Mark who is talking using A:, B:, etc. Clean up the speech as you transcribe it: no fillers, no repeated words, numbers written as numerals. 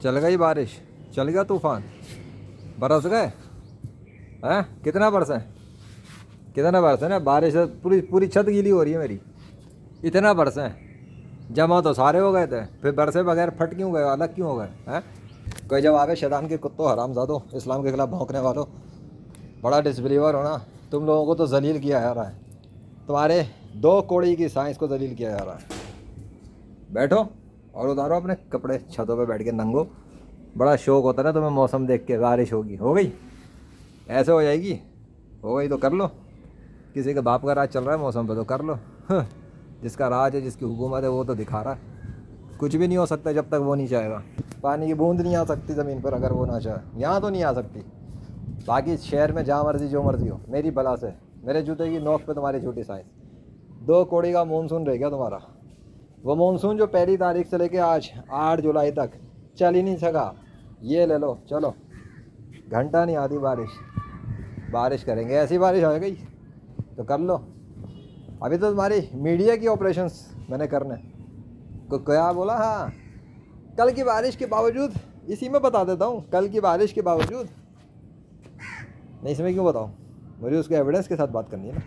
A: चल गई बारिश, चल गया तूफान, बरस गए। हैं कितना बरसे, कितना बरसे ना बारिश से पूरी पूरी छत गीली हो रही है मेरी। इतना बरसे, जमा तो सारे हो गए थे, फिर बरसे बगैर फट क्यों गए, अलग क्यों हो गए हैं। कोई जब आवे शैतान के कुत्तों, हरामजादों, इस्लाम के खिलाफ भौंकने वालों, बड़ा डिसबिलीवर हो ना। तुम लोगों को तो जलील किया जा रहा है, तुम्हारे दो कौड़ी की साइंस को जलील किया जा रहा है। बैठो और उतारो अपने कपड़े, छतों पे बैठ के नंगो। बड़ा शौक होता है ना तुम्हें मौसम देख के, बारिश होगी, हो गई, ऐसे हो जाएगी, हो गई तो कर लो। किसी के बाप का राज चल रहा है मौसम पे तो कर लो। जिसका राज है, जिसकी हुकूमत है, वो तो दिखा रहा है। कुछ भी नहीं हो सकता जब तक वो नहीं चाहेगा। पानी की बूंद नहीं आ सकती ज़मीन पर अगर वो ना चाहे, यहाँ तो नहीं आ सकती। बाकी शहर में जहाँ मर्जी जो मर्जी हो, मेरी बला से, मेरे जूते की नोक पे तुम्हारी झूठी साइंस। दो कौड़ी का मानसून रह गया तुम्हारा। वो मानसून जो 1 तारीख से लेके आज 8 जुलाई तक चल ही नहीं सका, ये ले लो चलो। घंटा नहीं आती बारिश, बारिश करेंगे, ऐसी बारिश हो गई तो कर लो। अभी तो तुम्हारी मीडिया की ऑपरेशंस मैंने करने को क्या बोला। हाँ, कल की बारिश के बावजूद, इसी में बता देता हूँ, कल की बारिश के बावजूद नहीं, इसमें क्यों बताऊँ, मुझे उसके एविडेंस के साथ बात करनी है ना।